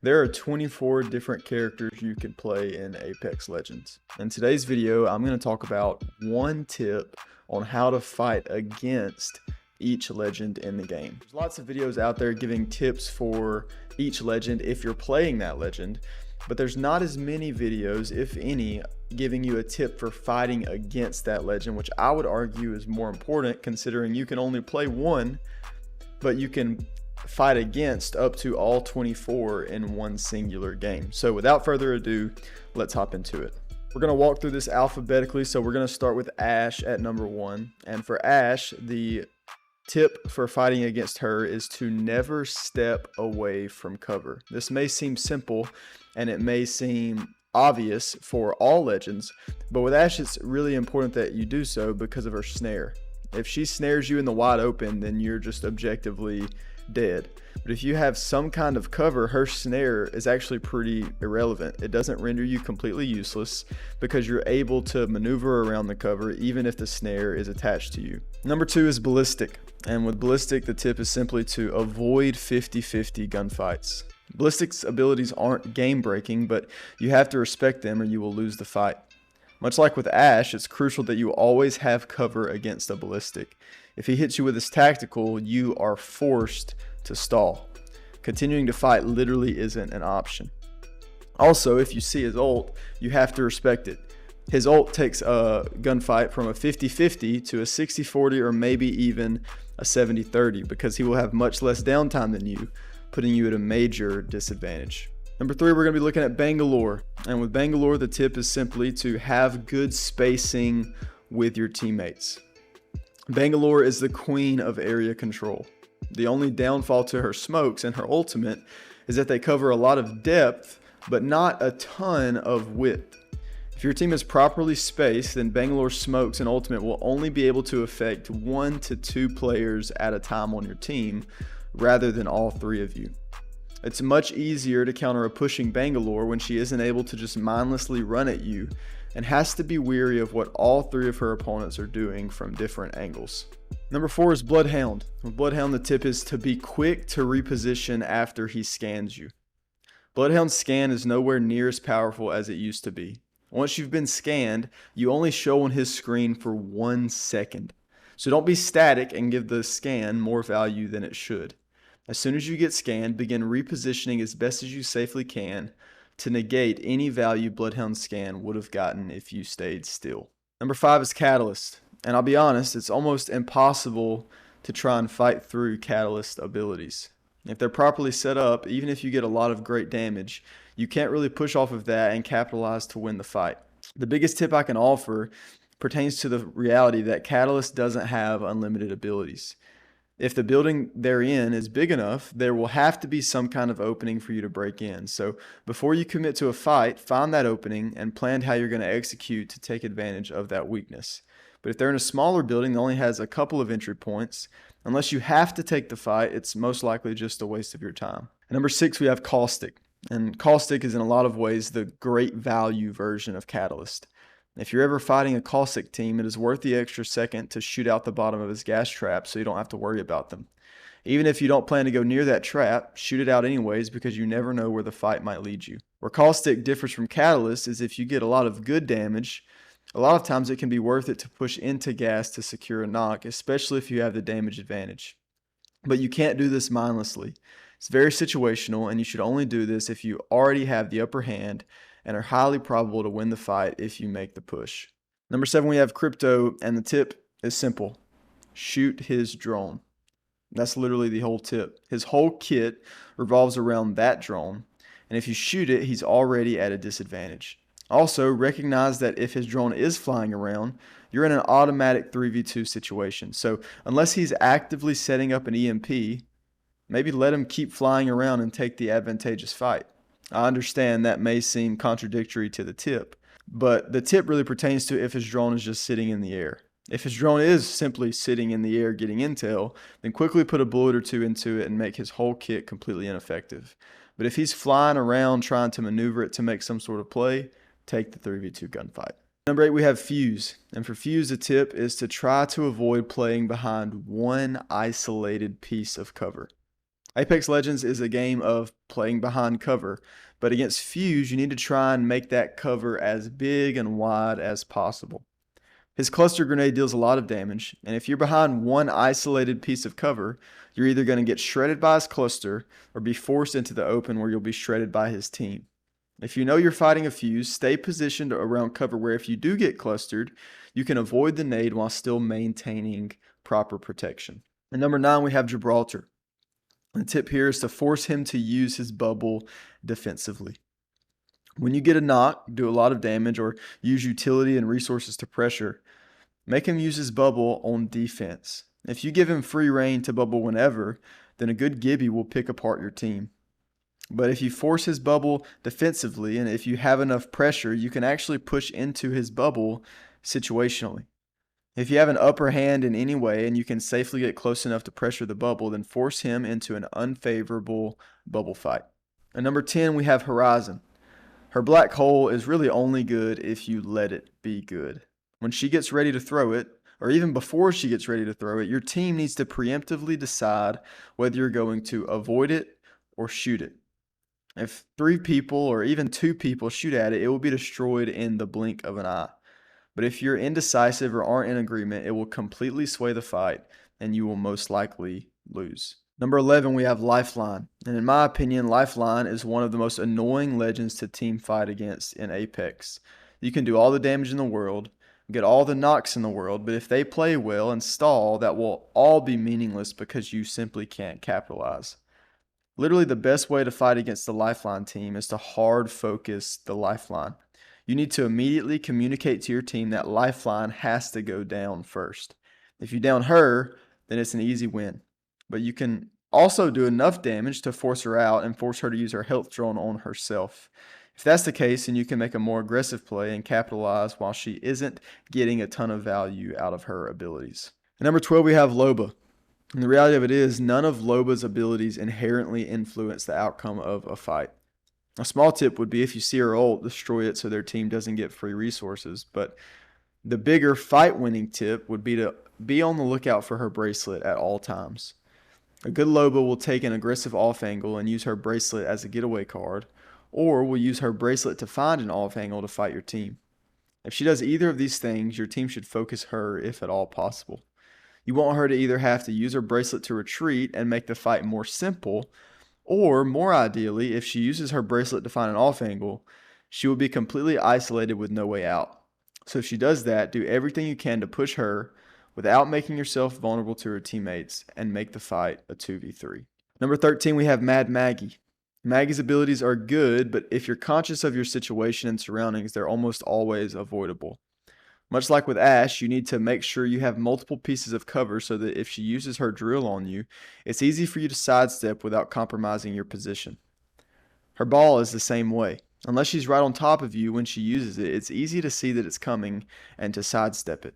There are 24 different characters you can play in Apex Legends. In today's video, I'm going to talk about one tip on how to fight against each legend in the game. There's lots of videos out there giving tips for each legend if you're playing that legend, but there's not as many videos, if any, giving you a tip for fighting against that legend, which I would argue is more important considering you can only play one, but you can fight against up to all 24 in one singular game. So without further ado, let's hop into it. We're going to walk through this alphabetically. So we're going to start with Ashe at number 1. And for Ashe, the tip for fighting against her is to never step away from cover. This may seem simple and it may seem obvious for all legends, but with Ashe it's really important that you do so because of her snare. If she snares you in the wide open, then you're just objectively dead. But if you have some kind of cover, her snare is actually pretty irrelevant. It doesn't render you completely useless because you're able to maneuver around the cover even if the snare is attached to you. Number 2 is ballistic. And with ballistic, the tip is simply to avoid 50-50 gunfights. Ballistic's abilities aren't game breaking, but you have to respect them or you will lose the fight. Much like with Ashe, it's crucial that you always have cover against a ballistic. If he hits you with his tactical, you are forced to stall. Continuing to fight literally isn't an option. Also, if you see his ult, you have to respect it. His ult takes a gunfight from a 50-50 to a 60-40 or maybe even a 70-30 because he will have much less downtime than you, putting you at a major disadvantage. Number 3, we're going to be looking at Bangalore. And with Bangalore, the tip is simply to have good spacing with your teammates. Bangalore is the queen of area control. The only downfall to her smokes and her ultimate is that they cover a lot of depth, but not a ton of width. If your team is properly spaced, then Bangalore's smokes and ultimate will only be able to affect 1 to 2 players at a time on your team, rather than all 3 of you. It's much easier to counter a pushing Bangalore when she isn't able to just mindlessly run at you and has to be wary of what all 3 of her opponents are doing from different angles. Number 4 is Bloodhound. With Bloodhound, the tip is to be quick to reposition after he scans you. Bloodhound's scan is nowhere near as powerful as it used to be. Once you've been scanned, you only show on his screen for 1 second. So don't be static and give the scan more value than it should. As soon as you get scanned, begin repositioning as best as you safely can to negate any value Bloodhound's scan would have gotten if you stayed still. Number 5 is Catalyst. And I'll be honest, it's almost impossible to try and fight through Catalyst abilities. If they're properly set up, even if you get a lot of great damage, you can't really push off of that and capitalize to win the fight. The biggest tip I can offer pertains to the reality that Catalyst doesn't have unlimited abilities. If the building they're in is big enough, there will have to be some kind of opening for you to break in. So before you commit to a fight, find that opening and plan how you're going to execute to take advantage of that weakness. But if they're in a smaller building that only has a couple of entry points, unless you have to take the fight, it's most likely just a waste of your time. And number 6, we have Caustic. And Caustic is in a lot of ways the great value version of Catalyst. If you're ever fighting a Caustic team, it is worth the extra second to shoot out the bottom of his gas trap so you don't have to worry about them. Even if you don't plan to go near that trap, shoot it out anyways because you never know where the fight might lead you. Where Caustic differs from Catalyst is if you get a lot of good damage, a lot of times it can be worth it to push into gas to secure a knock, especially if you have the damage advantage. But you can't do this mindlessly. It's very situational, and you should only do this if you already have the upper hand and are highly probable to win the fight if you make the push. Number 7, we have Crypto, and the tip is simple. Shoot his drone. That's literally the whole tip. His whole kit revolves around that drone, and if you shoot it, he's already at a disadvantage. Also, recognize that if his drone is flying around, you're in an automatic 3v2 situation. So unless he's actively setting up an EMP, maybe let him keep flying around and take the advantageous fight. I understand that may seem contradictory to the tip, but the tip really pertains to if his drone is just sitting in the air. If his drone is simply sitting in the air getting intel, then quickly put a bullet or 2 into it and make his whole kit completely ineffective. But if he's flying around trying to maneuver it to make some sort of play, take the 3v2 gunfight. Number 8, we have Fuse. And for Fuse, the tip is to try to avoid playing behind one isolated piece of cover. Apex Legends is a game of playing behind cover, but against Fuse, you need to try and make that cover as big and wide as possible. His cluster grenade deals a lot of damage, and if you're behind one isolated piece of cover, you're either going to get shredded by his cluster or be forced into the open where you'll be shredded by his team. If you know you're fighting a Fuse, stay positioned around cover where if you do get clustered, you can avoid the nade while still maintaining proper protection. And number 9, we have Gibraltar. The tip here is to force him to use his bubble defensively. When you get a knock, do a lot of damage, or use utility and resources to pressure, make him use his bubble on defense. If you give him free reign to bubble whenever, then a good Gibby will pick apart your team. But if you force his bubble defensively, and if you have enough pressure, you can actually push into his bubble situationally. If you have an upper hand in any way and you can safely get close enough to pressure the bubble, then force him into an unfavorable bubble fight. At number 10, we have Horizon. Her black hole is really only good if you let it be good. When she gets ready to throw it, or even before she gets ready to throw it, your team needs to preemptively decide whether you're going to avoid it or shoot it. If 3 people or even 2 people shoot at it, it will be destroyed in the blink of an eye. But if you're indecisive or aren't in agreement, it will completely sway the fight and you will most likely lose. Number 11, we have Lifeline. And in my opinion, Lifeline is one of the most annoying legends to team fight against in Apex. You can do all the damage in the world, get all the knocks in the world, but if they play well and stall, that will all be meaningless because you simply can't capitalize. Literally, the best way to fight against the Lifeline team is to hard focus the Lifeline. You need to immediately communicate to your team that Lifeline has to go down first. If you down her, then it's an easy win. But you can also do enough damage to force her out and force her to use her health drone on herself. If that's the case, then you can make a more aggressive play and capitalize while she isn't getting a ton of value out of her abilities. At number 12, we have Loba. And the reality of it is, none of Loba's abilities inherently influence the outcome of a fight. A small tip would be if you see her ult, destroy it so their team doesn't get free resources. But the bigger fight-winning tip would be to be on the lookout for her bracelet at all times. A good Loba will take an aggressive off angle and use her bracelet as a getaway card, or will use her bracelet to find an off angle to fight your team. If she does either of these things, your team should focus her if at all possible. You want her to either have to use her bracelet to retreat and make the fight more simple, or more ideally, if she uses her bracelet to find an off angle, she will be completely isolated with no way out. So if she does that, do everything you can to push her without making yourself vulnerable to her teammates and make the fight a 2v3. Number 13, we have Mad Maggie. Maggie's abilities are good, but if you're conscious of your situation and surroundings, they're almost always avoidable. Much like with Ash, you need to make sure you have multiple pieces of cover so that if she uses her drill on you, it's easy for you to sidestep without compromising your position. Her ball is the same way. Unless she's right on top of you when she uses it, it's easy to see that it's coming and to sidestep it.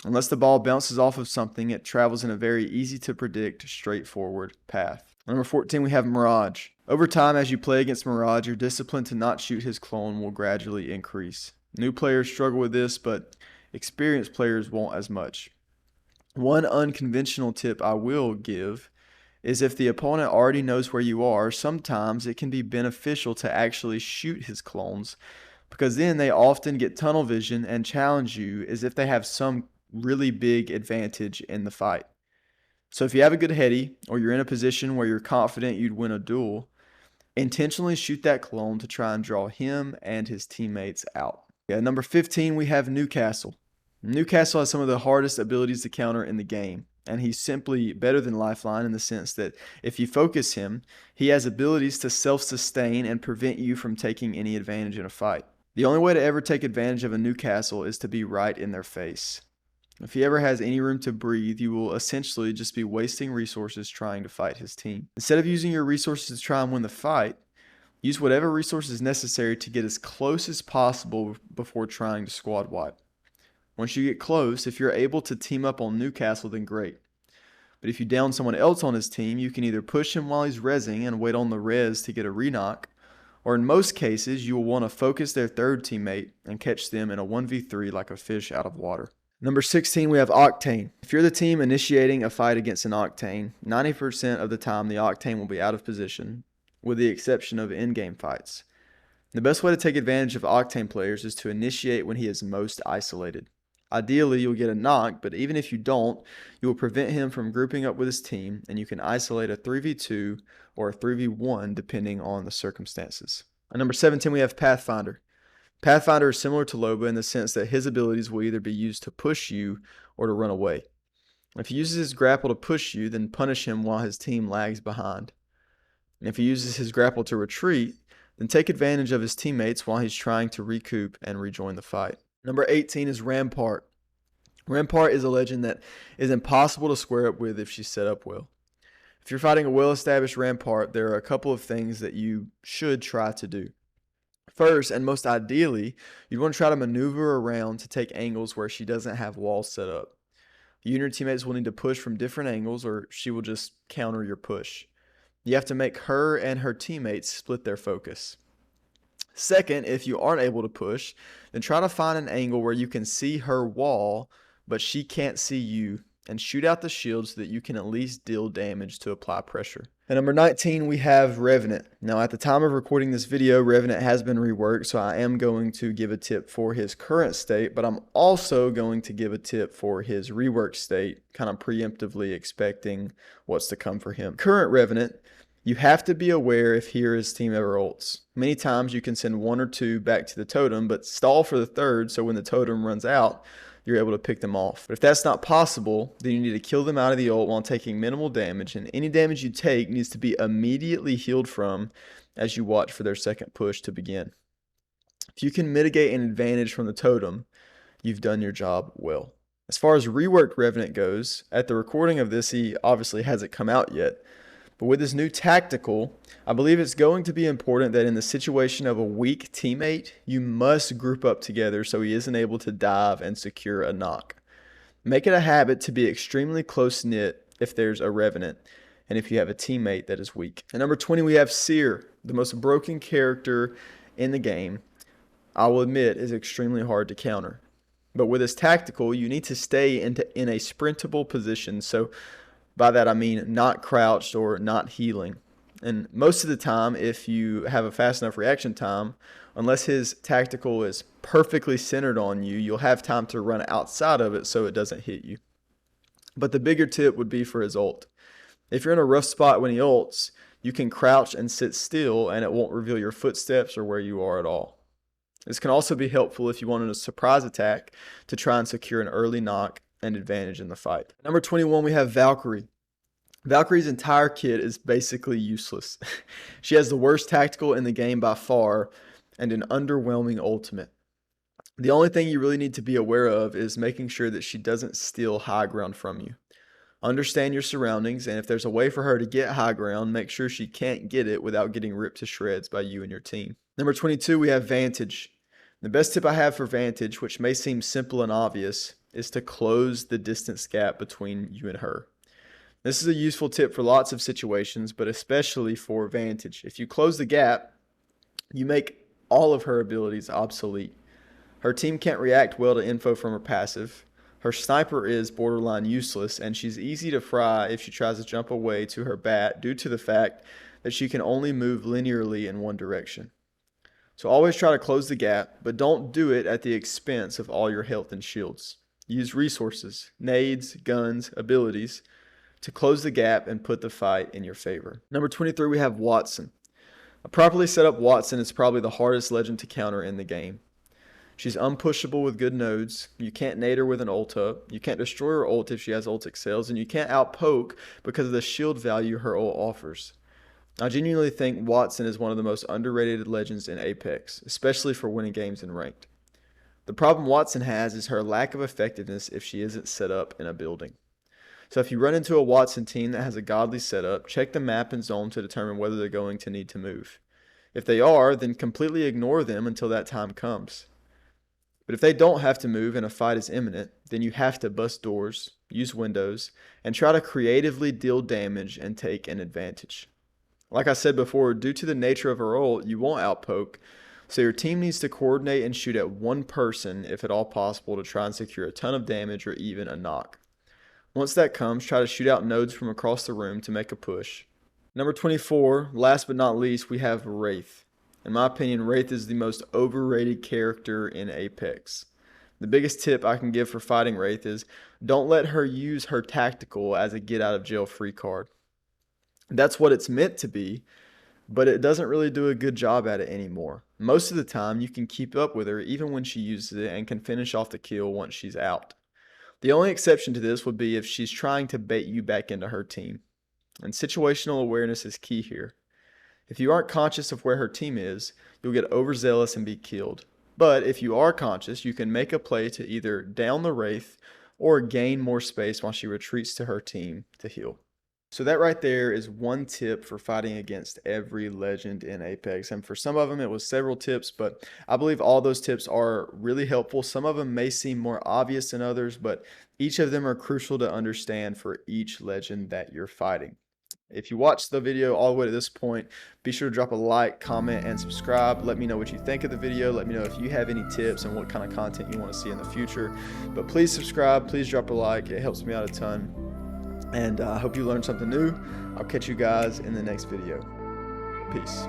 Unless the ball bounces off of something, it travels in a very easy to predict, straightforward path. Number 14, we have Mirage. Over time, as you play against Mirage, your discipline to not shoot his clone will gradually increase. New players struggle with this, but experienced players won't as much. One unconventional tip I will give is if the opponent already knows where you are, sometimes it can be beneficial to actually shoot his clones, because then they often get tunnel vision and challenge you as if they have some really big advantage in the fight. So if you have a good heady, or you're in a position where you're confident you'd win a duel, intentionally shoot that clone to try and draw him and his teammates out. At number 15, we have Newcastle. Newcastle has some of the hardest abilities to counter in the game, and he's simply better than Lifeline in the sense that if you focus him, he has abilities to self-sustain and prevent you from taking any advantage in a fight. The only way to ever take advantage of a Newcastle is to be right in their face. If he ever has any room to breathe, you will essentially just be wasting resources trying to fight his team. Instead of using your resources to try and win the fight, use whatever resources necessary to get as close as possible before trying to squad wipe. Once you get close, if you're able to team up on Newcastle, then great. But if you down someone else on his team, you can either push him while he's rezzing and wait on the res to get a re-knock, or in most cases, you will want to focus their third teammate and catch them in a 1v3 like a fish out of water. Number 16, we have Octane. If you're the team initiating a fight against an Octane, 90% of the time the Octane will be out of position, with the exception of in-game fights. The best way to take advantage of Octane players is to initiate when he is most isolated. Ideally, you'll get a knock, but even if you don't, you will prevent him from grouping up with his team, and you can isolate a 3v2 or a 3v1 depending on the circumstances. At number 17, we have Pathfinder. Pathfinder is similar to Loba in the sense that his abilities will either be used to push you or to run away. If he uses his grapple to push you, then punish him while his team lags behind. And if he uses his grapple to retreat, then take advantage of his teammates while he's trying to recoup and rejoin the fight. Number 18 is Rampart. Rampart is a legend that is impossible to square up with if she's set up well. If you're fighting a well-established Rampart, there are a couple of things that you should try to do. First, and most ideally, you'd want to try to maneuver around to take angles where she doesn't have walls set up. You and your teammates will need to push from different angles or she will just counter your push. You have to make her and her teammates split their focus. Second, if you aren't able to push, then try to find an angle where you can see her wall, but she can't see you, and shoot out the shield so that you can at least deal damage to apply pressure. At number 19, we have Revenant. Now, at the time of recording this video, Revenant has been reworked, so I am going to give a tip for his current state, but I'm also going to give a tip for his reworked state, kind of preemptively expecting what's to come for him. Current Revenant, you have to be aware if he or his team ever ults. Many times you can send one or two back to the totem, but stall for the third so when the totem runs out, you're able to pick them off. But if that's not possible, then you need to kill them out of the ult while taking minimal damage, and any damage you take needs to be immediately healed from as you watch for their second push to begin. If you can mitigate an advantage from the totem, you've done your job well. As far as reworked Revenant goes, at the recording of this, he obviously hasn't come out yet. But with this new tactical, I believe it's going to be important that in the situation of a weak teammate, you must group up together so he isn't able to dive and secure a knock. Make it a habit to be extremely close-knit if there's a Revenant and if you have a teammate that is weak. At number 20, we have Seer, the most broken character in the game. I will admit is extremely hard to counter. But with this tactical, you need to stay in a sprintable position. So by that I mean not crouched or not healing. And most of the time, if you have a fast enough reaction time, unless his tactical is perfectly centered on you, you'll have time to run outside of it so it doesn't hit you. But the bigger tip would be for his ult. If you're in a rough spot when he ults, you can crouch and sit still and it won't reveal your footsteps or where you are at all. This can also be helpful if you wanted a surprise attack to try and secure an early knock and advantage in the fight. Number 21, we have Valkyrie. Valkyrie's entire kit is basically useless. She has the worst tactical in the game by far and an underwhelming ultimate. The only thing you really need to be aware of is making sure that she doesn't steal high ground from you. Understand your surroundings, and if there's a way for her to get high ground, make sure she can't get it without getting ripped to shreds by you and your team. Number 22, we have Vantage. The best tip I have for Vantage, which may seem simple and obvious, is to close the distance gap between you and her. This is a useful tip for lots of situations, but especially for Vantage. If you close the gap, you make all of her abilities obsolete. Her team can't react well to info from her passive. Her sniper is borderline useless, and she's easy to fry if she tries to jump away to her bat due to the fact that she can only move linearly in one direction. So always try to close the gap, but don't do it at the expense of all your health and shields. Use resources, nades, guns, abilities to close the gap and put the fight in your favor. Number 23, we have Wattson. A properly set up Wattson is probably the hardest legend to counter in the game. She's unpushable with good nodes. You can't nade her with an ult up. You can't destroy her ult if she has ult excels, and you can't outpoke because of the shield value her ult offers. I genuinely think Wattson is one of the most underrated legends in Apex, especially for winning games in ranked. The problem Wattson has is her lack of effectiveness if she isn't set up in a building. So if you run into a Wattson team that has a godly setup, check the map and zone to determine whether they're going to need to move. If they are, then completely ignore them until that time comes. But if they don't have to move and a fight is imminent, then you have to bust doors, use windows, and try to creatively deal damage and take an advantage. Like I said before, due to the nature of her ult, you won't outpoke, So your team needs to coordinate and shoot at one person if at all possible to try and secure a ton of damage or even a knock. Once that comes, try to shoot out nodes from across the room to make a push. Number 24, last but not least, we have Wraith. In my opinion, Wraith is the most overrated character in Apex. The biggest tip I can give for fighting Wraith is don't let her use her tactical as a get out of jail free card. That's what it's meant to be, but it doesn't really do a good job at it anymore. Most of the time, you can keep up with her even when she uses it and can finish off the kill once she's out. The only exception to this would be if she's trying to bait you back into her team. And situational awareness is key here. If you aren't conscious of where her team is, you'll get overzealous and be killed. But if you are conscious, you can make a play to either down the Wraith or gain more space while she retreats to her team to heal. So that right there is one tip for fighting against every legend in Apex. And for some of them, it was several tips, but I believe all those tips are really helpful. Some of them may seem more obvious than others, but each of them are crucial to understand for each legend that you're fighting. If you watched the video all the way to this point, be sure to drop a like, comment, and subscribe. Let me know what you think of the video. Let me know if you have any tips and what kind of content you want to see in the future. But please subscribe, please drop a like. It helps me out a ton. And I hope you learned something new. I'll catch you guys in the next video. Peace.